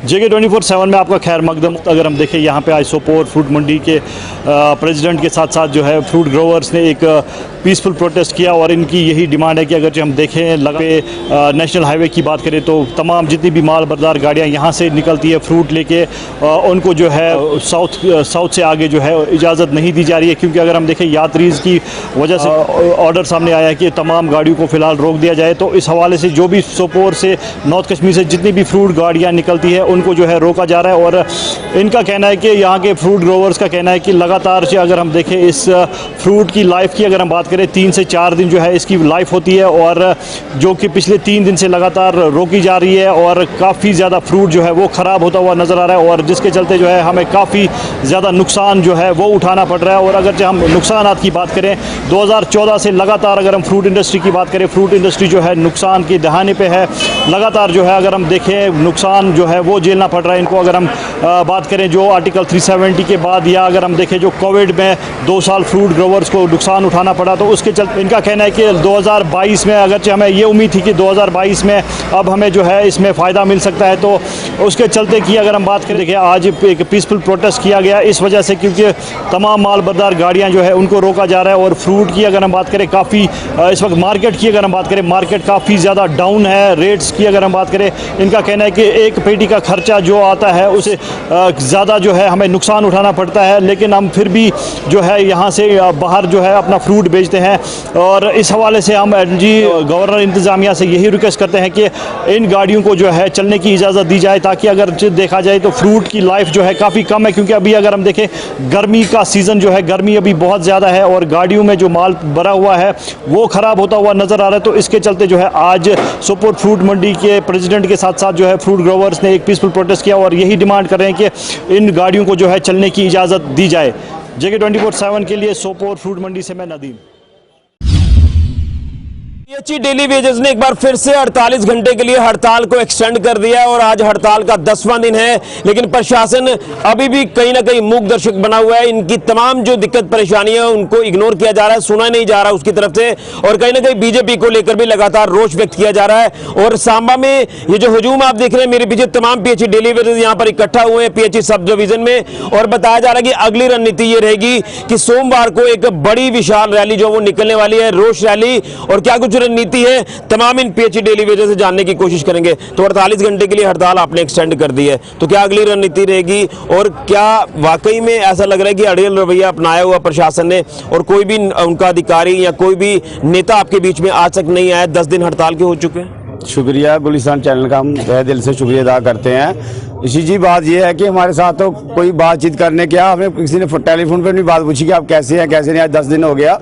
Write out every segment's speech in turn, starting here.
JK 24/7 में आपका खैर मकदम। अगर हम देखें यहाँ पे आज सोपोर फ्रूट मंडी के प्रेसिडेंट के साथ साथ जो है फ्रूट ग्रोवर्स ने एक पीसफुल प्रोटेस्ट किया और इनकी यही डिमांड है कि अगर हम देखें नेशनल हाईवे की बात करें तो तमाम जितनी भी माल बरदार गाड़ियाँ यहाँ से निकलती है फ्रूट लेके, उनको जो है साउथ से आगे जो है इजाज़त नहीं दी जा रही है, क्योंकि अगर हम देखें यात्रीज़ की वजह से ऑर्डर सामने आया है कि तमाम गाड़ियों को फ़िलहाल रोक दिया जाए। तो इस हवाले से जो भी सोपोर से नॉर्थ कश्मीर से जितनी भी फ्रूट गाड़ियाँ निकलती है उनको जो है रोका जा रहा है। और इनका कहना है कि यहाँ के फ्रूट ग्रोवर्स का कहना है कि लगातार से अगर हम देखें इस फ्रूट की लाइफ की अगर हम बात करें 3 से 4 दिन जो है इसकी लाइफ होती है, और जो कि पिछले 3 दिन से लगातार रोकी जा रही है और काफ़ी ज़्यादा फ्रूट जो है वो ख़राब होता हुआ नज़र आ रहा है, और जिसके चलते जो है हमें काफ़ी ज़्यादा नुकसान जो है वो उठाना पड़ रहा है। और अगर हम नुकसानात की बात करें 2014 से लगातार अगर हम फ्रूट इंडस्ट्री की बात करें, फ्रूट इंडस्ट्री जो है नुकसान के दहाने पे है, लगातार जो है अगर हम देखें नुकसान जो है वो झेलना पड़ रहा है इनको। अगर हम बात करें जो आर्टिकल 370 के बाद, या अगर हम देखें जो कोविड में 2 साल फ्रूट ग्रोवर्स को नुकसान उठाना पड़ा, तो उसके चलते इनका कहना है कि 2022 में अगरचे हमें ये उम्मीद थी कि 2022 में अब हमें जो है इसमें फ़ायदा मिल सकता है, तो उसके चलते की अगर हम बात करें, देखिए आज एक पीसफुल प्रोटेस्ट किया गया इस वजह से क्योंकि तमाम माल बरदार गाड़ियाँ जो है उनको रोका जा रहा है। और फ्रूट की अगर हम बात करें काफ़ी इस वक्त मार्केट की अगर हम बात करें, मार्केट काफ़ी ज़्यादा डाउन है। रेट्स की अगर हम बात करें, इनका कहना है कि एक पेटी का खर्चा जो आता है उसे ज़्यादा जो है हमें नुकसान उठाना पड़ता है, लेकिन हम फिर भी जो है यहाँ से बाहर जो है अपना फ्रूट बेचते हैं। और इस हवाले से हम गवर्नर इंतज़ामिया से यही रिक्वेस्ट करते हैं कि इन गाड़ियों को जो है चलने की इजाज़त दी जाए, ताकि अगर देखा जाए तो फ्रूट की लाइफ जो है काफ़ी कम है, क्योंकि अभी अगर हम देखें गर्मी का सीज़न जो है, गर्मी अभी बहुत ज़्यादा है और गाड़ियों में जो माल भरा हुआ है वो ख़राब होता हुआ नज़र आ रहा है। तो इसके चलते जो है आज सोपोर फ्रूट मंडी के प्रेसिडेंट के साथ साथ जो है फ्रूट ग्रोवर्स ने एक पीसफुल प्रोटेस्ट किया और यही डिमांड कर रहे हैं कि इन गाड़ियों को जो है चलने की इजाज़त दी जाए। JK 24/7 के लिए सोपोर फ्रूट मंडी से मैं नदीम। PHE डेली वेजेस ने एक बार फिर से 48 घंटे के लिए हड़ताल को एक्सटेंड कर दिया है और आज हड़ताल का 10वां दिन है, लेकिन प्रशासन अभी भी कहीं ना कहीं मूक दर्शक बना हुआ है। इनकी तमाम जो दिक्कत परेशानियां उनको इग्नोर किया जा रहा है, सुना नहीं जा रहा उसकी तरफ से, और कहीं ना कहीं बीजेपी को लेकर भी लगातार रोष व्यक्त किया जा रहा है। और सांबा में ये जो हुजूम आप देख रहे हैं मेरे पीछे, तमाम PHE डेली वेजेस यहाँ पर इकट्ठा हुए हैं PHE सब डिवीजन में, और बताया जा रहा है कि अगली रणनीति ये रहेगी कि सोमवार को एक बड़ी विशाल रैली जो वो निकलने वाली है, रोष रैली। और क्या कुछ रणनीति है तमाम इन PHE डेली वेजेस से जानने की कोशिश करेंगे। तो 48 घंटे के लिए हड़ताल आपने एक्सटेंड कर दी है, तो क्या अगली रणनीति रहेगी, और क्या वाकई में ऐसा लग रहा है कि अड़ियल रवैया अपनाया हुआ प्रशासन ने और कोई भी उनका अधिकारी या कोई भी नेता आपके बीच में आज तक नहीं आया? 10 दिन हड़ताल के हो चुके हैं। शुक्रिया, गुलिस्तान चैनल का हम तहे दिल से शुक्रिया अदा करते हैं। इसी जी बात यह है कि हमारे साथ तो कोई बातचीत करने क्या, हमें किसी ने टेलीफोन पर नहीं बात पूछी कि आप कैसे हैं कैसे नहीं। आज 10 दिन हो गया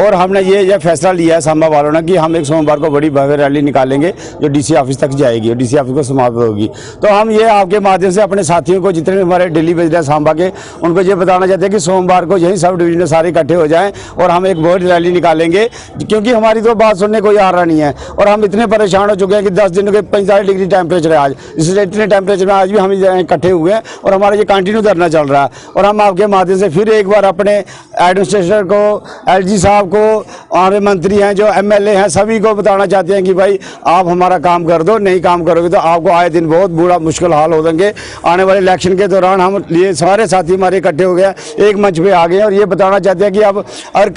और हमने ये फैसला लिया है सांबा वालों ने कि हम एक सोमवार को बड़ी भव्य रैली निकालेंगे जो DC ऑफिस तक जाएगी और DC ऑफिस को समाप्त होगी। तो हम ये आपके माध्यम से अपने साथियों को, जितने हमारे डेली वेज हैं सांबा के, उनको ये बताना चाहते हैं कि सोमवार को यही सब डिवीजन सारे इकट्ठे हो जाएँ और हम एक बड़ी रैली निकालेंगे, क्योंकि हमारी तो बात सुनने कोई आ रहा नहीं है। और हम इतने परेशान हो चुके हैं कि 10 दिन के 45 डिग्री टेम्परेचर है आज, इसलिए इतने टेम्परेचर में आज भी हम इकट्ठे हुए हैं और हमारा ये कंटिन्यू धरना चल रहा है। और हम आपके माध्यम से फिर एक बार अपने एडमिनिस्ट्रेशन को, LG साहब को, हमारे मंत्री हैं, जो MLA हैं, सभी को बताना चाहते हैं कि भाई आप हमारा काम कर दो, नहीं काम करोगे तो आपको आए दिन बहुत बुरा मुश्किल हाल हो देंगे। आने वाले इलेक्शन के दौरान हम ये सारे साथी हमारे इकट्ठे हो गए, एक मंच पे आ गए और ये बताना चाहते हैं कि अब अगर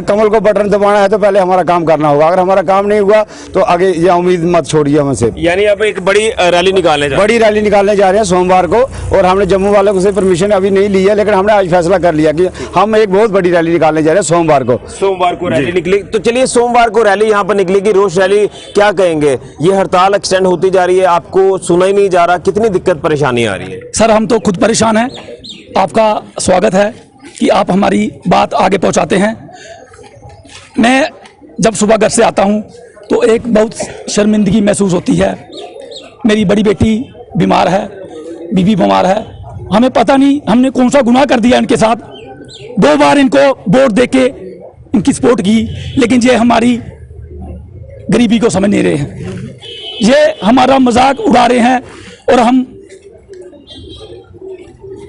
कमल को बटन दबाना है तो पहले हमारा काम करना होगा। अगर हमारा काम नहीं हुआ तो आगे ये उम्मीद मत छोड़िए हमसे। यानी अब एक बड़ी रैली निकालने जा रहे हैं सोमवार को, और हमने जम्मू वालों से परमिशन अभी नहीं ली है, लेकिन हमने आज फैसला कर लिया कि हम एक बहुत बड़ी रैली निकालने जा रहे हैं सोमवार को रैली निकली। तो चलिए सोमवार को रैली यहाँ पर निकलेगी, रोष रैली। क्या कहेंगे, ये हड़ताल एक्सटेंड होती जा रही है, आपको सुना ही नहीं जा रहा, कितनी दिक्कत परेशानी आ रही है? सर हम तो खुद परेशान हैं। आपका स्वागत है कि आप हमारी बात आगे पहुंचाते हैं। मैं जब सुबह घर से आता हूं तो एक बहुत शर्मिंदगी महसूस होती है। मेरी बड़ी बेटी बीमार है, बीवी बीमार है, हमें पता नहीं हमने कौन सा गुनाह कर दिया इनके साथ। 2 बार इनको वोट देके इनकी सपोर्ट की, लेकिन ये हमारी गरीबी को समझ नहीं रहे हैं, ये हमारा मजाक उड़ा रहे हैं और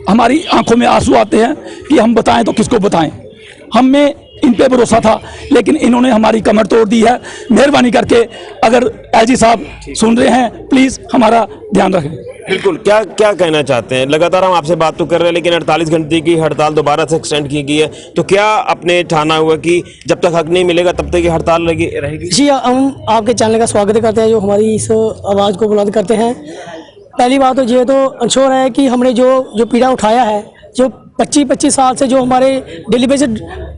हमारी आंखों में आंसू आते हैं कि हम बताएं तो किसको बताएं। हमें इन पे भरोसा था, लेकिन इन्होंने हमारी कमर तोड़ दी है। मेहरबानी करके अगर एलजी साहब सुन रहे हैं, प्लीज़ हमारा ध्यान रखें। बिल्कुल, क्या क्या कहना चाहते हैं? लगातार हम आपसे बात तो कर रहे हैं, लेकिन 48 घंटे की हड़ताल दोबारा से एक्सटेंड की गई है, तो क्या अपने ठाना हुआ कि जब तक हक नहीं मिलेगा तब तक ये हड़ताल रहेगी? जी, हम आपके चैनल का स्वागत करते हैं जो हमारी इस आवाज़ को बुलंद करते हैं। पहली बात तो ये तो इंश्योर है कि हमने जो पीड़ा उठाया है, जो 25 साल से जो हमारे डेली बेसिस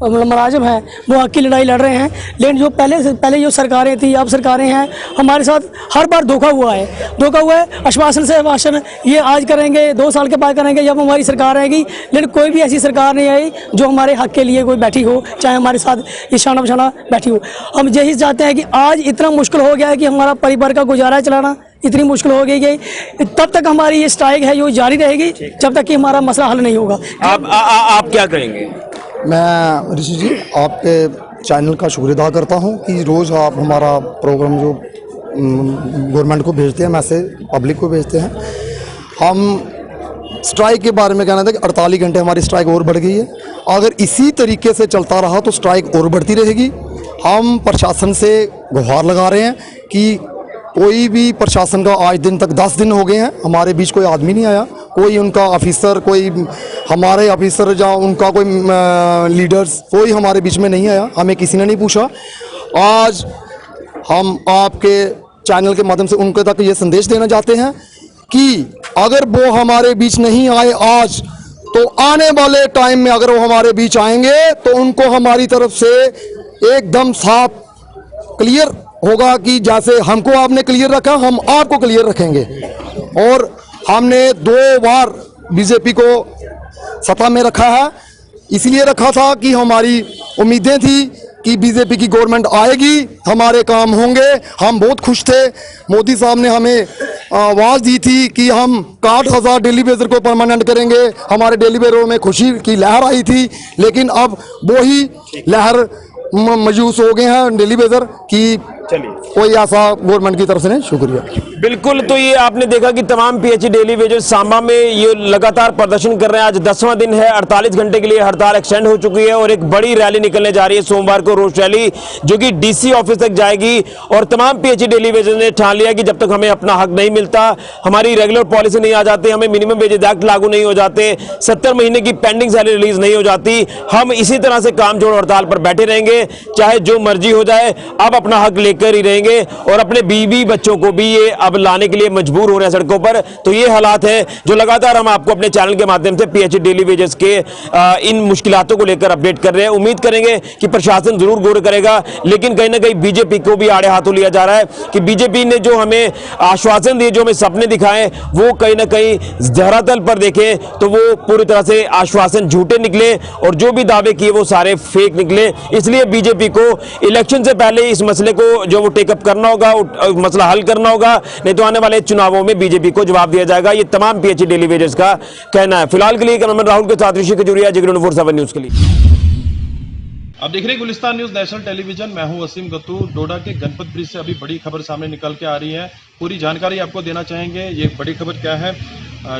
मुलाजिम हैं वो हक की लड़ाई लड़ रहे हैं, लेकिन जो पहले जो सरकारें थी, अब सरकारें हैं, हमारे साथ हर बार धोखा हुआ है। आश्वासन से आश्वासन, ये आज करेंगे, 2 साल के बाद करेंगे जब हमारी सरकार आएगी, लेकिन कोई भी ऐसी सरकार नहीं आई जो हमारे हक के लिए कोई बैठी हो, चाहे हमारे साथ इशाना बशाना बैठी हो। हम यही चाहते हैं कि आज इतना मुश्किल हो गया है कि हमारा परिवार का गुजारा चलाना इतनी मुश्किल हो गई है, तब तक हमारी ये स्ट्राइक है जो जारी रहेगी जब तक कि हमारा मसला हल नहीं होगा। आप क्या कहेंगे? मैं ऋषि जी आपके चैनल का शुक्रिया अदा करता हूं कि रोज़ आप हमारा प्रोग्राम जो गवर्नमेंट को भेजते हैं, मैसेज पब्लिक को भेजते हैं। हम स्ट्राइक के बारे में कहना था कि 48 घंटे हमारी स्ट्राइक और बढ़ गई है। अगर इसी तरीके से चलता रहा तो स्ट्राइक और बढ़ती रहेगी। हम प्रशासन से गुहार लगा रहे हैं कि कोई भी प्रशासन का आज दिन तक 10 दिन हो गए हैं, हमारे बीच कोई आदमी नहीं आया, कोई उनका ऑफिसर, कोई हमारे ऑफिसर या उनका कोई लीडर्स, कोई हमारे बीच में नहीं आया, हमें किसी ने नहीं पूछा। आज हम आपके चैनल के माध्यम से उनके तक ये संदेश देना चाहते हैं कि अगर वो हमारे बीच नहीं आए आज, तो आने वाले टाइम में अगर वो हमारे बीच आएंगे तो उनको हमारी तरफ से एकदम साफ क्लियर होगा कि जैसे हमको आपने क्लियर रखा, हम आपको क्लियर रखेंगे। और हमने 2 बार बीजेपी को सत्ता में रखा है, इसलिए रखा था कि हमारी उम्मीदें थी कि बीजेपी की गवर्नमेंट आएगी, हमारे काम होंगे। हम बहुत खुश थे। मोदी साहब ने हमें आवाज़ दी थी कि हम 60,000 डेली बेजर को परमानेंट करेंगे। हमारे डेली बेजरों में खुशी की लहर आई थी, लेकिन अब वही लहर मायूस हो गए हैं डेली बेजर की कोई ऐसा गवर्नमेंट की तरफ से नहीं। शुक्रिया। बिल्कुल, तो ये आपने देखा कि तमाम पीएचई डेली वेजेस सांबा में ये लगातार प्रदर्शन कर रहे हैं। आज 10वां दिन है, 48 घंटे के लिए हड़ताल एक्सटेंड हो चुकी है और एक बड़ी रैली निकलने जा रही है सोमवार को, रोड रैली, जो कि डीसी ऑफिस तक जाएगी। और तमाम पीएचई डेली वेजेस ने ठान लिया कि जब तक हमें अपना हक नहीं मिलता, हमारी रेगुलर पॉलिसी नहीं आ जाती, हमें मिनिमम वेजेस एक्ट लागू नहीं हो जाते, 70 महीने की पेंडिंग सैलरी रिलीज नहीं हो जाती, हम इसी तरह से काम जोड़ हड़ताल पर बैठे रहेंगे, चाहे जो मर्जी हो जाए। अब अपना हक लेकर ही रहेंगे और अपने बीवी बच्चों को भी ये अब लाने के लिए मजबूर हो रहे हैं सड़कों पर। तो ये हालात है जो लगातार हम आपको अपने चैनल के माध्यम से पीएचई डेली वेजेस के इन मुश्किलातों को लेकर अपडेट कर रहे हैं। उम्मीद करेंगे कि प्रशासन जरूर गौर करेगा, लेकिन कहीं ना कहीं बीजेपी को भी आड़े हाथों लिया जा रहा है कि बीजेपी ने जो हमें आश्वासन दिए, जो हमें सपने दिखाए, वो कहीं ना कहीं धरातल पर देखें तो वो पूरी तरह से आश्वासन झूठे निकले और जो भी दावे किए वो सारे फेक निकले। इसलिए बीजेपी को इलेक्शन से पहले इस मसले को जो वो टेकअप करना होगा, मसला हल करना होगा, नहीं तो आने वाले चुनावों में बीजेपी को जवाब दिया जाएगा। ये तमाम पीएचई डेली वेजेस का कहना है। फिलहाल के लिए कैमरामैन राहुल के साथ ऋषि खजूरिया, जिगर 24/7 न्यूज के लिए। आप देख रहे हैं गुलिस्तान न्यूज नेशनल टेलीविजन। मैं हूं वसीम गत्तू। डोडा के गणपत ब्रिज से अभी बड़ी खबर सामने निकल के आ रही है, पूरी जानकारी आपको देना चाहेंगे। ये बड़ी खबर क्या है?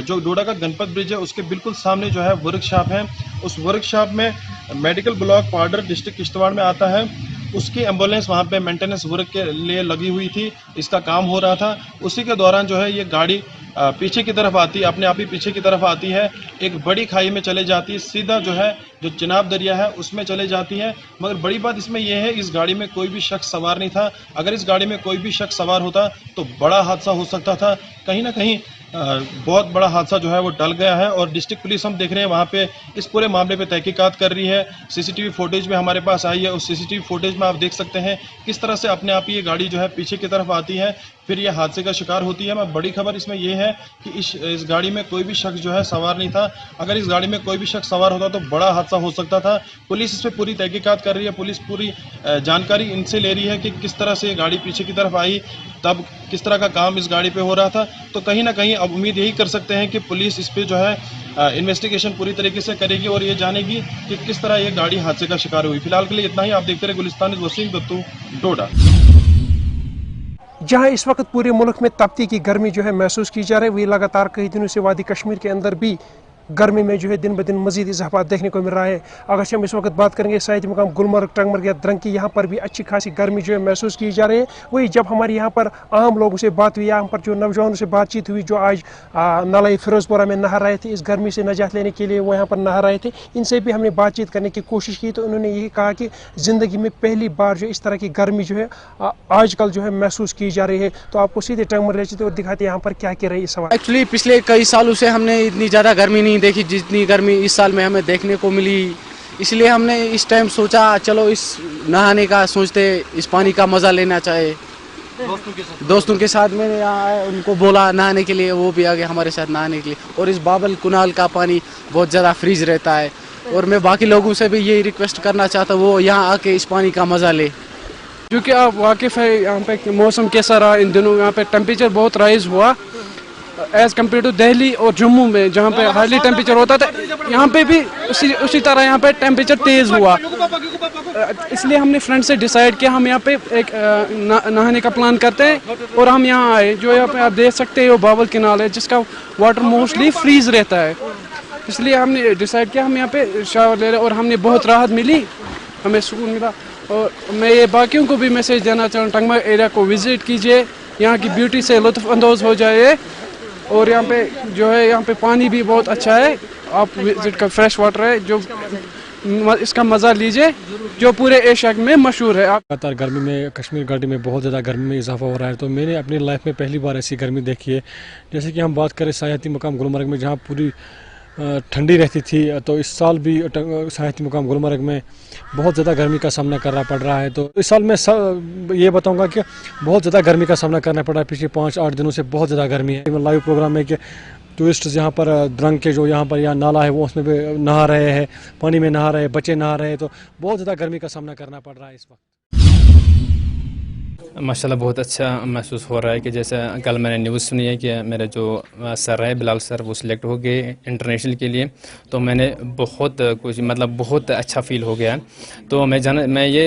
जो डोडा का गणपत ब्रिज है उसके बिल्कुल सामने जो है वर्कशॉप है। उस वर्कशॉप में medical block powder district Kishtwar में आता है, उसकी एम्बुलेंस वहाँ पे मेंटेनेंस वर्क के लिए लगी हुई थी, इसका काम हो रहा था। उसी के दौरान जो है ये गाड़ी पीछे की तरफ आती है, अपने आप ही पीछे की तरफ आती है, एक बड़ी खाई में चले जाती है, सीधा जो है जो चिनाब दरिया है उसमें चले जाती है। मगर बड़ी बात इसमें यह है, इस गाड़ी में कोई भी शख्स सवार नहीं था। अगर इस गाड़ी में कोई भी शख्स सवार होता तो बड़ा हादसा हो सकता था। कहीं ना कहीं बहुत बड़ा हादसा जो है वो टल गया है और डिस्ट्रिक्ट पुलिस हम देख रहे हैं वहाँ पे इस पूरे मामले पे तहकीकात कर रही है। सीसीटीवी फुटेज में हमारे पास आई है, उस सीसीटीवी फुटेज में आप देख सकते हैं किस तरह से अपने आप ही ये गाड़ी जो है पीछे की तरफ आती है, फिर ये हादसे का शिकार होती है। मैं बड़ी खबर इसमें यह है कि इस गाड़ी में कोई भी शख्स जो है सवार नहीं था। अगर इस गाड़ी में कोई भी शख्स सवार होता तो बड़ा हादसा हो सकता था। पुलिस इस पर पूरी तहकीकात कर रही है, पुलिस पूरी जानकारी इनसे ले रही है कि किस तरह से ये गाड़ी पीछे की तरफ आई, तब किस तरह का काम इस गाड़ी पे हो रहा था। तो कहीं ना कहीं अब उम्मीद यही कर सकते हैं कि पुलिस इस पे जो है इन्वेस्टिगेशन पूरी तरीके से करेगी और ये जानेगी कि किस तरह ये गाड़ी हादसे का शिकार हुई। फिलहाल के लिए इतना ही। आप देखते रहे गुलिस्तान न्यूज़। वसीम गत्तू, डोडा। जहां इस वक्त पूरे मुल्क में तपती की गर्मी जो है महसूस की जा रही है, वही लगातार कई दिनों से वादी कश्मीर के अंदर भी गर्मी में जो है दिन ब दिन मजीद इजाफा देखने को मिल रहा है। अगर हम इस वक्त बात करेंगे साहित्य मुकाम गुलमर्ग, टंगमर्ग या द्रंग की, यहाँ पर भी अच्छी खासी गर्मी जो है महसूस की जा रही है। वही जब हमारी यहाँ पर आम लोगों से बात हुई, यहाँ पर जो नौजवानों से बातचीत हुई जो आज नालाई फिरोजपुरा में नहा रहे थे, इस गर्मी से निजात लेने के लिए वो यहाँ पर नहा रहे थे, इनसे भी हमने बातचीत करने की कोशिश की तो उन्होंने यही कहा कि ज़िंदगी में पहली बार जो इस तरह की गर्मी जो है आजकल जो है महसूस की जा रही है। तो आपको सीधे टंगमर्ग ले चलते और दिखाते यहाँ पर क्या कह रही है इस सवाल। एक्चुअली पिछले कई सालों से हमने इतनी ज़्यादा गर्मी नहीं देखी जितनी गर्मी इस साल में हमें देखने को मिली, इसलिए हमने इस टाइम सोचा चलो इस नहाने का सोचते, इस पानी का मज़ा लेना चाहिए। दोस्तों के साथ मैंने यहाँ उनको बोला नहाने के लिए, वो भी आ गए हमारे साथ नहाने के लिए। और इस बाबल कुनाल का पानी बहुत ज़्यादा फ्रीज रहता है और मैं बाकी लोगों से भी यही रिक्वेस्ट करना चाहता हूँ वो यहाँ आके इस पानी का मज़ा ले। क्योंकि आप वाकिफ़ है यहाँ पे मौसम कैसा रहा इन दिनों, यहाँ पे टेम्परेचर बहुत राइज हुआ एज़ कम्पेयर टू दिल्ली और जम्मू में जहाँ पे हाईली टेम्परेचर होता था, यहाँ पे भी उसी तरह यहाँ पे टेम्परेचर तेज़ हुआ। इसलिए हमने फ्रेंड से डिसाइड किया हम यहाँ पे एक नहाने का प्लान करते हैं और हम यहाँ आए। जो यहाँ पे आप देख सकते हैं वो बाबल किनाल है जिसका वाटर मोस्टली फ्रीज रहता है, इसलिए हमने डिसाइड किया हम यहाँ पे शावर ले रहे और हमने बहुत राहत मिली, हमें सुकून मिला। और मैं ये बाकियों को भी मैसेज देना चाहूँ टंगमर्ग एरिया को विज़िट कीजिए, यहाँ की ब्यूटी से लुत्फ़ अंदोज़ हो जाइए। और यहाँ पे जो है यहाँ पे पानी भी बहुत अच्छा है, आप विजिट का फ्रेश वाटर है जो इसका मज़ा लीजिए जो पूरे एशिया में मशहूर है। लगातार गर्मी में कश्मीर घाटी में बहुत ज़्यादा गर्मी में इजाफा हो रहा है, तो मैंने अपनी लाइफ में पहली बार ऐसी गर्मी देखी है। जैसे कि हम बात करें साहित्य मुकाम गुलमर्ग में जहाँ पूरी ठंडी रहती थी, तो इस साल भी साहित्य मुकाम गुलमर्ग में बहुत ज़्यादा गर्मी का सामना करना पड़ रहा है। तो इस साल मैं ये बताऊंगा कि बहुत ज़्यादा गर्मी का सामना करना पड़ रहा है। पिछले 5-8 दिनों से बहुत ज़्यादा गर्मी है। लाइव प्रोग्राम में कि टूरिस्ट यहाँ पर द्रंग के जो यहाँ पर नाला है वो उसमें भी नहा रहे हैं, पानी में नहा रहे हैं, बच्चे नहा रहे हैं, तो बहुत ज़्यादा गर्मी का सामना करना पड़ रहा है इस वक्त। माशाल्लाह बहुत अच्छा महसूस हो रहा है कि जैसे कल मैंने न्यूज़ सुनी है कि मेरे जो सर है बिलाल सर वो सिलेक्ट हो गए इंटरनेशनल के लिए, तो मैंने बहुत कुछ मतलब बहुत अच्छा फील हो गया। तो मैं ये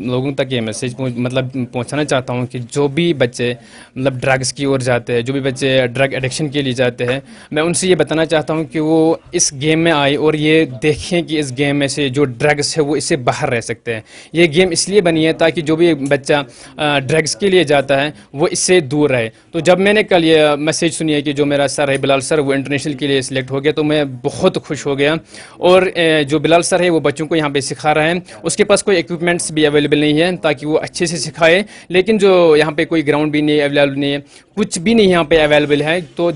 लोगों तक ये मैसेज पहुंचाना चाहता हूं कि जो भी बच्चे मतलब ड्रग्स की ओर जाते हैं, जो भी बच्चे ड्रग एडिक्शन के लिए जाते हैं, मैं उनसे ये बताना चाहता हूँ कि वो इस गेम में आए और ये देखें कि इस गेम में से जो ड्रग्स है वो इससे बाहर रह सकते हैं। ये गेम इसलिए बनी है ताकि जो भी बच्चा ड्रग्स के लिए जाता है वो इससे दूर रहे। तो जब मैंने कल ये मैसेज सुनी है कि जो मेरा सर है बिलाल सर वो इंटरनेशनल के लिए सिलेक्ट हो गया, तो मैं बहुत खुश हो गया। और जो बिलाल सर है वो बच्चों को यहाँ पे सिखा रहे हैं, उसके पास कोई इक्विपमेंट्स भी अवेलेबल नहीं है ताकि वो अच्छे से सिखाए, लेकिन जो यहाँ पे कोई ग्राउंड भी नहीं अवेलेबल नहीं है, कुछ भी नहीं यहाँ पे अवेलेबल है। तो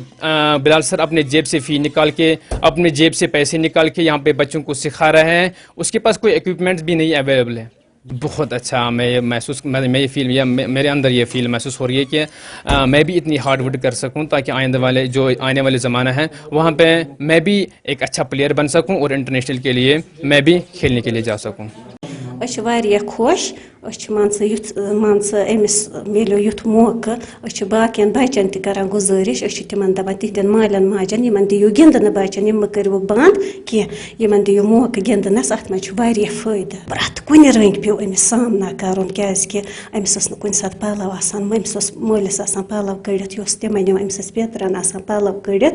बिलाल सर अपने जेब से फ़ी निकाल के, अपने जेब से पैसे निकाल के यहाँ पे बच्चों को सिखा रहे हैं, उसके पास कोई इक्विपमेंट्स भी नहीं अवेलेबल है। बहुत अच्छा मैं ये मेरे अंदर ये फील महसूस हो रही है कि मैं भी इतनी हार्ड वर्क कर सकूं ताकि आने वाले ज़माना है वहाँ पे मैं भी एक अच्छा प्लेयर बन सकूं और इंटरनेशनल के लिए मैं भी खेलने के लिए जा सकूं। खुश अमिस मिलो युथ मौका बाकियन बचन तरान गुजारिश तिमन दपान तिहदन मालन माजन यमन दियो गिंदन बचन यम करो बंद कह यमन दियो मौका गिंदनस अत मज फायदा प्रत कुन रंग पे अमिस सामना कर क्या अमिस कुन सात पलव अमिस मलिस पलव कड़ित तिमन अमिस पेतरन पलव कड़ित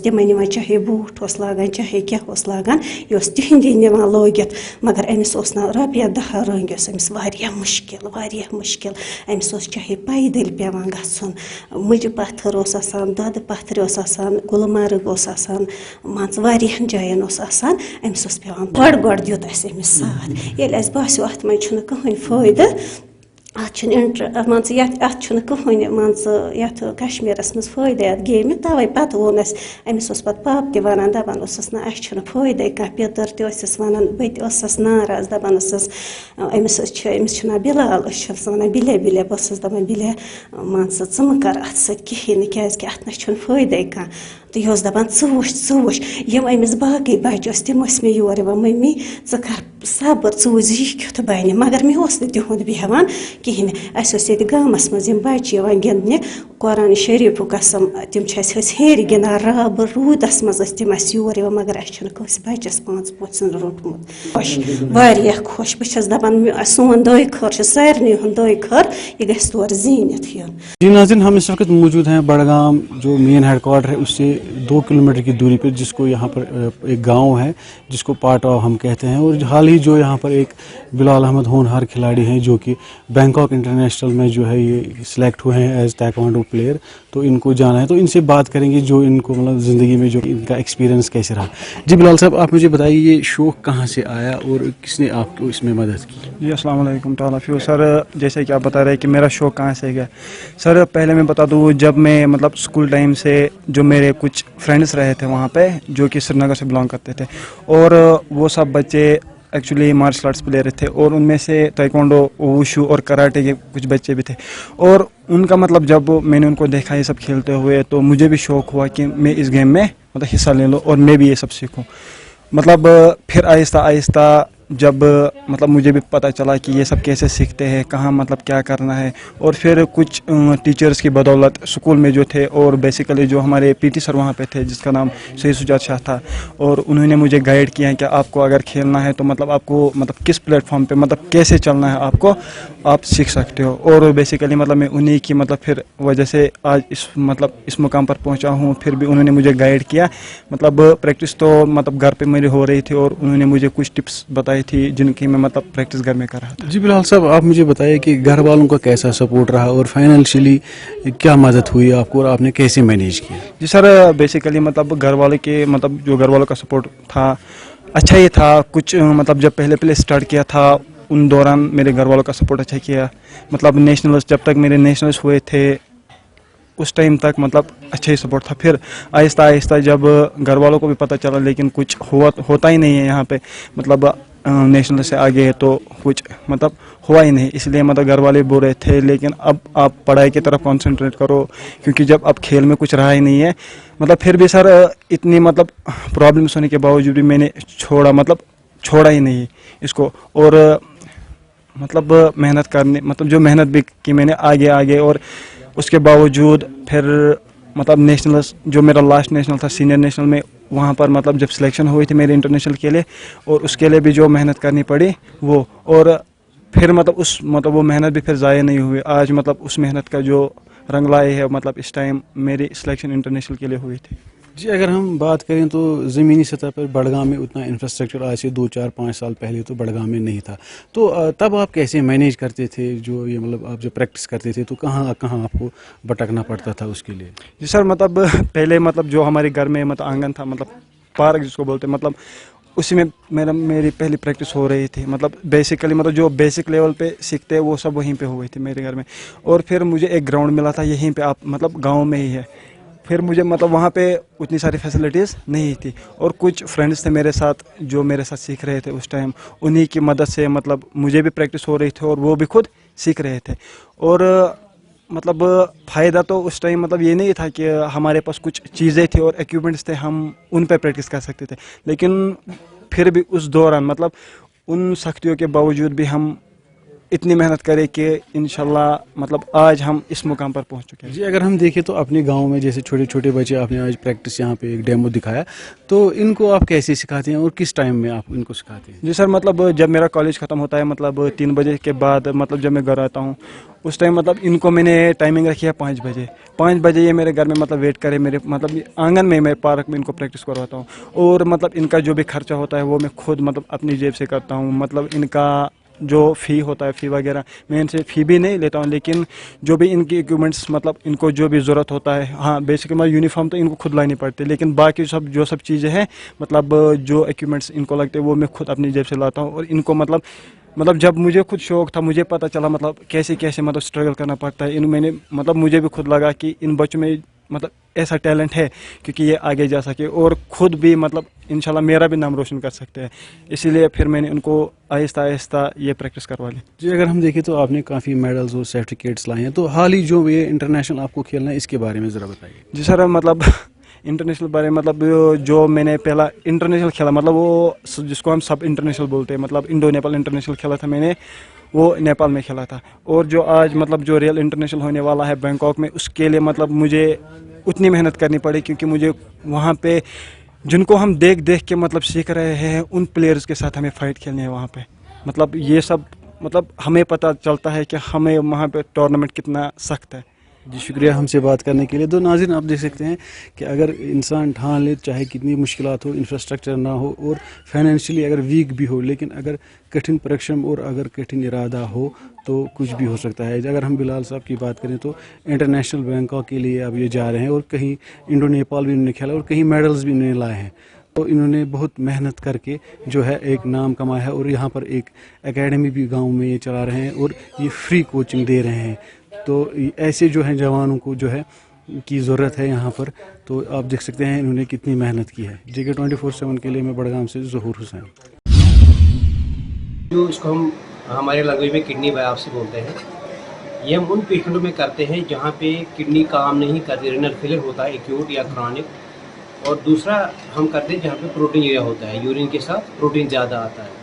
तिमन चाहे बूट लागान चाहे क्या लागान तिहंदी निवान लोगित, मगर अमिस रपिया 10 रंगिस अमिस मुश्किल अमिस चाहे पैदल पेवान गछुन, मुज पत्थर दद पत्थर गुलमर्ग मान वारियाहन जायन अमिस पेवान गड़ दित अमिस साथ ये बास्यो अत मज कहीं फायदा मान कहीं मान कश्मीरस मज फायदा अत गेम तवे पत वोन अमिस पाप ते वन दपान ना फायदा कह पितर तस वन बस नाराज दपान अमिस ना बिलाल वन बिले बिले बस दपान बिले मान च कर अत सहन क्या अत ना फायदा कह तो यह दपान वुच यम अमिस बाकी बच्चे तम मे योर मम्मी कर सब्र वुच यह क्युत बन, मगर मे तिहुंद बेहान कहें ये गामस मज बच्चे गिंदने कुरान शरीफ कसम तम हेर गिंदान रब रूदस मज तम योर मगर अस बच्चस 5 पोचन रोटमुत खुश बस दपान सोन दो खर सारे हूं दो खर यह गि तौर जीनित। जी नाज़रीन, हम इस वक्त मौजूद हैं बड़गाम जो मेन हेडक्वार्टर है उससे 2 किलोमीटर की दूरी पर, जिसको यहाँ पर एक गांव है जिसको पाटाव हम कहते हैं, और हाल ही जो यहाँ पर एक बिलाल अहमद होनहार खिलाड़ी हैं जो कि बैंकॉक इंटरनेशनल में जो है ये सिलेक्ट हुए हैं एज ताइक्वांडो प्लेयर, तो इनको जाना है, तो इनसे बात करेंगे जो इनको मतलब ज़िंदगी में जो इनका एक्सपीरियंस कैसे रहा। जी बिलाल साहब, आप मुझे बताइए ये शौक़ कहाँ से आया और किसने आपको इसमें मदद की? जी अस्सलाम वालेकुम तालाफ़ी सर, जैसे कि आप बता रहे हैं कि मेरा शौक़ कहाँ से गया सर, पहले मैं बता दूँ, जब मैं मतलब स्कूल टाइम से जो मेरे कुछ फ्रेंड्स रहे थे वहाँ पे जो कि श्रीनगर से बिलोंग करते थे, और वो सब बच्चे एक्चुअली मार्शल आर्ट्स प्लेयर थे, और उनमें से ताइक्वांडो, वुशु और कराटे के कुछ बच्चे भी थे, और उनका मतलब जब मैंने उनको देखा ये सब खेलते हुए तो मुझे भी शौक़ हुआ कि मैं इस गेम में मतलब हिस्सा ले लूँ और मैं भी ये सब सीखूँ। मतलब फिर आहिस्ता आहिस्ता जब मतलब मुझे भी पता चला कि ये सब कैसे सीखते हैं, कहाँ मतलब क्या करना है, और फिर कुछ टीचर्स की बदौलत स्कूल में जो थे, और बेसिकली जो हमारे पीटी सर वहाँ पे थे जिसका नाम सईद सुजात शाह था, और उन्होंने मुझे गाइड किया कि आपको अगर खेलना है तो मतलब आपको मतलब किस प्लेटफॉर्म पे मतलब कैसे चलना है आपको, आप सीख सकते हो। और बेसिकली मतलब मैं उन्हीं की मतलब फिर वजह से आज इस मुकाम पर पहुँचा हूँ। फिर भी उन्होंने मुझे गाइड किया, मतलब प्रैक्टिस तो मतलब घर पर मेरी हो रही थी, और उन्होंने मुझे कुछ टिप्स बताई थी जिनकी मैं मतलब प्रैक्टिस घर में कर रहा था। जी बिलाल साहब, आप मुझे बताइए कि घर वालों का कैसा सपोर्ट रहा और फाइनेंशियली क्या मदद हुई आपको और आपने कैसे मैनेज किया? जी सर, बेसिकली मतलब घर वालों के मतलब जो घर वालों का सपोर्ट था अच्छा ही था। कुछ मतलब जब पहले स्टार्ट किया था उन दौरान मेरे घर वालों का सपोर्ट अच्छा किया, मतलब नेशनल्स जब तक मेरे नेशनल्स हुए थे उस टाइम तक मतलब अच्छा ही सपोर्ट था। फिर आहिस्ता आहिस्ता जब घर वालों को भी पता चला लेकिन कुछ होता ही नहीं है यहाँ पे, मतलब नेशनल से आगे तो कुछ मतलब हुआ ही नहीं, इसलिए मतलब घर वाले बोल रहे थे लेकिन अब आप पढ़ाई की तरफ कंसंट्रेट करो, क्योंकि जब अब खेल में कुछ रहा ही नहीं है। मतलब फिर भी सर इतनी मतलब प्रॉब्लम्स होने के बावजूद भी मैंने छोड़ा ही नहीं इसको, और मतलब मेहनत करने मतलब जो मेहनत भी की मैंने आगे, और उसके बावजूद फिर मतलब नेशनल्स जो मेरा लास्ट नेशनल था सीनियर नेशनल में, वहाँ पर मतलब जब सिलेक्शन हुई थी मेरे इंटरनेशनल के लिए, और उसके लिए भी जो मेहनत करनी पड़ी वो, और फिर मतलब वो मेहनत भी फिर ज़ाया नहीं हुई। आज मतलब उस मेहनत का जो रंग लाए है मतलब इस टाइम मेरी सिलेक्शन इंटरनेशनल के लिए हुई थी। जी अगर हम बात करें तो ज़मीनी सतह पर बड़गाम में उतना इंफ्रास्ट्रक्चर आज से 2-4-5 साल पहले तो बड़गाम में नहीं था, तो तब आप कैसे मैनेज करते थे जो ये मतलब आप जो प्रैक्टिस करते थे तो कहाँ आपको भटकना पड़ता था उसके लिए? जी सर, मतलब पहले मतलब जो हमारे घर में मतलब आंगन था, मतलब पार्क जिसको बोलते हैं, मतलब उसी में मेरी पहली प्रैक्टिस हो रही थी। मतलब बेसिकली मतलब जो बेसिक लेवल पे सीखते हैं वो सब वहीं पे हुई थी मेरे घर में, और फिर मुझे एक ग्राउंड मिला था यहीं पे, आप मतलब गाँव में ही है। फिर मुझे मतलब वहाँ पे उतनी सारी फैसिलिटीज़ नहीं थी, और कुछ फ्रेंड्स थे मेरे साथ जो मेरे साथ सीख रहे थे उस टाइम, उन्हीं की मदद से मतलब मुझे भी प्रैक्टिस हो रही थी और वो भी खुद सीख रहे थे। और मतलब फ़ायदा तो उस टाइम मतलब ये नहीं था कि हमारे पास कुछ चीज़ें थी और इक्विपमेंट्स थे हम उन पर प्रैक्टिस कर सकते थे, लेकिन फिर भी उस दौरान मतलब उन सख्तियों के बावजूद भी हम इतनी मेहनत करें कि इंशाल्लाह मतलब आज हम इस मुकाम पर पहुंच चुके हैं। जी अगर हम देखें तो अपने गांव में जैसे छोटे छोटे बच्चे, आपने आज प्रैक्टिस यहाँ पे एक डेमो दिखाया, तो इनको आप कैसे सिखाते हैं और किस टाइम में आप इनको सिखाते हैं? जी सर, मतलब जब मेरा कॉलेज ख़त्म होता है मतलब 3 बजे के बाद, मतलब जब मैं घर आता हूँ उस टाइम मतलब इनको मैंने टाइमिंग रखी है 5 बजे। 5 बजे ये मेरे घर में मतलब वेट करे, मेरे मतलब आंगन में मेरे पार्क में इनको प्रैक्टिस करवाता हूँ, और मतलब इनका जो भी खर्चा होता है वो मैं खुद मतलब अपनी जेब से करता हूँ। मतलब इनका जो फ़ी होता है, फ़ी वगैरह मैं इनसे फ़ी भी नहीं लेता हूँ, लेकिन जो भी इनकी इक्विपमेंट्स मतलब इनको जो भी ज़रूरत होता है, हाँ बेसिकली मतलब यूनिफॉर्म तो इनको खुद लानी पड़ती है, लेकिन बाकी जो सब चीज़ें हैं मतलब जो इक्विपमेंट्स इनको लगते हैं वो मैं खुद अपनी जेब से लाता हूँ। और इनको मतलब जब मुझे खुद शौक़ था, मुझे पता चला मतलब कैसे मतलब स्ट्रगल करना पड़ता है, मैंने मतलब मुझे भी खुद लगा कि इन बच्चों में मतलब ऐसा टैलेंट है क्योंकि ये आगे जा सके और ख़ुद भी मतलब इंशाल्लाह मेरा भी नाम रोशन कर सकते हैं, इसीलिए फिर मैंने उनको आहिस्ता आहिस्ता ये प्रैक्टिस करवा ली। जी अगर हम देखें तो आपने काफ़ी मेडल्स और सर्टिफिकेट्स लाए हैं, तो हाल ही जो ये इंटरनेशनल आपको खेलना है इसके बारे में ज़रा बताइए। जी सर, मतलब इंटरनेशनल बारे में मतलब जो मैंने पहला इंटरनेशनल खेला, मतलब वो जिसको हम सब इंटरनेशनल बोलते हैं, मतलब इंडो नेपाल इंटरनेशनल खेला था मैंने, वो नेपाल में खेला था। और जो आज मतलब जो रियल इंटरनेशनल होने वाला है बैंकॉक में, उसके लिए मतलब मुझे उतनी मेहनत करनी पड़ी क्योंकि मुझे वहाँ पे जिनको हम देख के मतलब सीख रहे हैं उन प्लेयर्स के साथ हमें फ़ाइट खेलनी है वहाँ पे। मतलब ये सब मतलब हमें पता चलता है कि हमें वहाँ पे टूर्नामेंट कितना सख्त है, जी शुक्रिया हमसे बात करने के लिए। तो नाज़रीन आप देख सकते हैं कि अगर इंसान ठान ले, चाहे कितनी मुश्किलात हो, इंफ्रास्ट्रक्चर ना हो और फाइनेंशियली अगर वीक भी हो, लेकिन अगर कठिन परिश्रम और अगर कठिन इरादा हो तो कुछ भी हो सकता है। अगर हम बिलाल साहब की बात करें तो इंटरनेशनल बैंकॉक के लिए अब ये जा रहे हैं और कहीं इंडो नेपाल भी इन्होंने खेला और कहीं मेडल्स भी इन्होंने लाए हैं। तो इन्होंने बहुत मेहनत करके जो है एक नाम कमाया है और यहाँ पर एक एकेडमी भी गाँव में ये चला रहे हैं और ये फ्री कोचिंग दे रहे हैं। तो ऐसे जो है जवानों को जो है की ज़रूरत है यहाँ पर। तो आप देख सकते हैं इन्होंने कितनी मेहनत की है। JK 24/7 के लिए मैं बड़गाम से ज़हूर हुसैन। जो इसको हम हमारे लैंग्वेज में किडनी बायोप्सी बोलते हैं, ये हम उन पेशेंटों में करते हैं जहाँ पे किडनी काम नहीं करती, रीनल फेलियर होता है एक्यूट या क्रॉनिक, और दूसरा हम करते हैं जहाँ पे प्रोटीन यूरिया होता है, यूरिन के साथ प्रोटीन ज़्यादा आता है।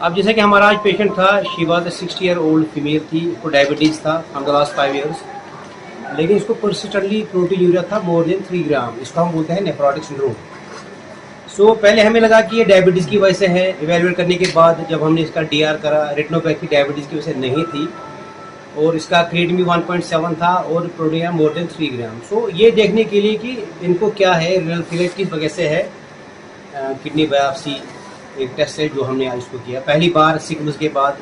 अब जैसे कि हमारा आज पेशेंट था, she was 60 year old female थी, उसको डायबिटीज़ था फ्रॉम द लास्ट 5 ईयर्स, लेकिन इसको परसिस्टेंटली प्रोटीन यूरिया था मोर देन 3 ग्राम। इसको हम बोलते हैं नेफ्रोटिक सिंड्रोम। सो पहले हमें लगा कि ये डायबिटीज़ की वजह से है। इवेलुएट करने के बाद जब हमने इसका DR करा, रेटिनोपैथी डायबिटीज़ की वजह से नहीं थी और इसका क्रिएटिनिन भी 1.7 था और प्रोटीन मोर देन 3 ग्राम। सो ये देखने के लिए कि इनको क्या है, रीनल फेलियर की वजह से है, किडनी बायोप्सी एक टेस्ट है जो हमने आज इसको किया। पहली बार सिकम्स के बाद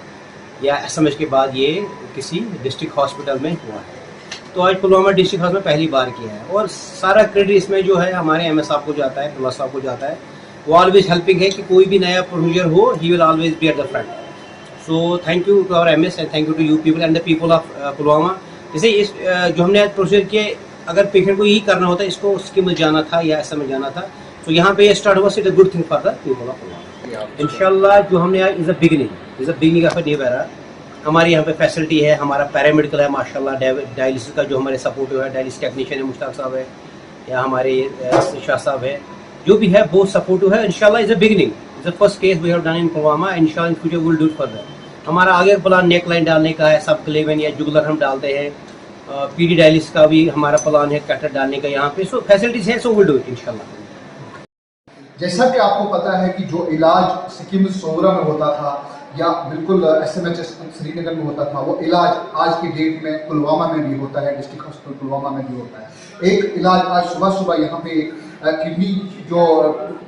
या SMS के बाद ये किसी डिस्ट्रिक्ट हॉस्पिटल में हुआ है। तो आज पुलवामा डिस्ट्रिक्ट हॉस्पिटल में पहली बार किया है और सारा क्रेडिट इसमें जो है हमारे MS साहब को जाता है, पुलवामा साहब को जाता है। वो ऑलवेज हेल्पिंग है कि कोई भी नया प्रोसीजर हो, he will always be at the front. So thank you to our MS and thank you to you people and the people of Pulwama. जैसे इस जो हमने आज प्रोसीजर किए, अगर पेशेंट को यही करना होता, इसको स्कीम जाना था या SMS जाना था, तो यहाँ पे ये स्टार्ट हुआ, it a good thing for the people of Pulwama. इंशाल्लाह जो हमने आज is a beginning of a new era. हमारी यहाँ पे फैसिलिटी है, हमारा पैरामेडिकल है माशाल्लाह, डायलिसिस का जो हमारे सपोर्टिव है, डायलिसिस टेक्नीशियन है मुश्ताक साहब है या हमारे शाह साहब है, जो भी है बहुत सपोर्टिव है। इंशाल्लाह is a beginning, is a first case we have done in Pulwama. इंशाल्लाह in future will do it further. हमारा आगे प्लान नेक लाइन डालने का है, सब क्लेवन या जुगलर हम डालते हैं, PD डायलिसिस का भी हमारा प्लान है, कैटर डालने का यहाँ पे। सो फैसिलिटीज है, सो विल डू इट इंशाल्लाह। जैसा कि आपको पता है कि जो इलाज सिक्किम सोगरा में होता था या बिल्कुल SMHS श्रीनगर में होता था, वो इलाज आज की डेट में पुलवामा में भी होता है, डिस्ट्रिक्ट हॉस्पिटल पुलवामा में भी होता है। एक इलाज आज सुबह सुबह यहाँ पे किडनी जो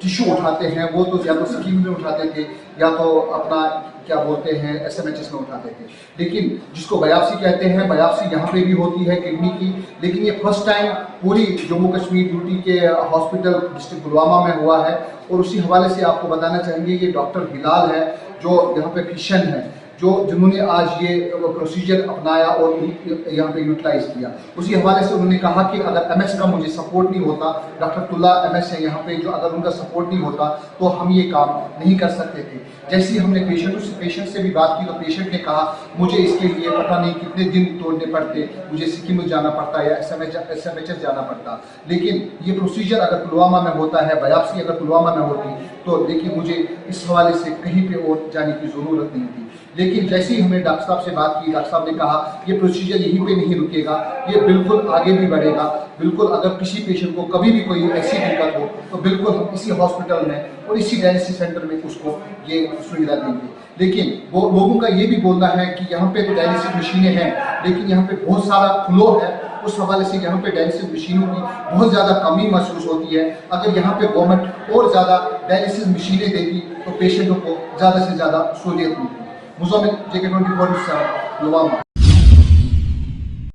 टिश्यू उठाते हैं वो तो या तो सिक्किम में उठाते थे या तो अपना क्या बोलते हैं SMHS में उठाते थे, लेकिन जिसको बायोप्सी कहते हैं, बायोप्सी यहाँ पे भी होती है किडनी की। लेकिन ये फर्स्ट टाइम पूरी जम्मू कश्मीर ड्यूटी के हॉस्पिटल डिस्ट्रिक्ट पुलवामा में हुआ है। और उसी हवाले से आपको बताना चाहेंगे, ये डॉक्टर बिलाल है जो यहाँ पे फिजिशियन है, जिन्होंने आज ये प्रोसीजर अपनाया और यहाँ पे यूटिलाइज किया। उसी हवाले से उन्होंने कहा कि अगर MS का मुझे सपोर्ट नहीं होता, डॉक्टर तुल्ला MS है यहाँ पे, जो अगर उनका सपोर्ट नहीं होता तो हम ये काम नहीं कर सकते थे। जैसे ही हमने पेशेंट से भी बात की तो पेशेंट ने कहा मुझे इसके लिए पता नहीं कितने दिन तोड़ने पड़ते, मुझे सिक्किम जाना पड़ता या SMHS जाना पड़ता, लेकिन ये प्रोसीजर अगर पुलवामा में होता है, बायोप्सी अगर पुलवामा में होती तो देखिए मुझे इस हवाले से कहीं पे और जाने की ज़रूरत नहीं थी। लेकिन जैसे ही हमने डॉक्टर साहब से बात की, डॉक्टर साहब ने कहा ये प्रोसीजर यहीं पे नहीं रुकेगा, ये बिल्कुल आगे भी बढ़ेगा। बिल्कुल अगर किसी पेशेंट को कभी भी कोई ऐसी दिक्कत हो तो बिल्कुल हम इसी हॉस्पिटल में और इसी डायलिसिस सेंटर में उसको ये सुविधा देंगे। लेकिन वो लोगों का ये भी बोलना है कि यहाँ पे तो डायलिसिस मशीनें हैं, लेकिन यहाँ पे बहुत सारा फ्लो है, उस हवाले से यहाँ पे डायलिसिस मशीनों की बहुत ज़्यादा कमी महसूस होती है। अगर यहाँ पे गवर्नमेंट और ज़्यादा डायलिसिस मशीनें देती तो पेशेंटों को ज़्यादा से ज़्यादा सहूलियत मिलती। मुज़म्मिल JK 24/7 पुलवामा।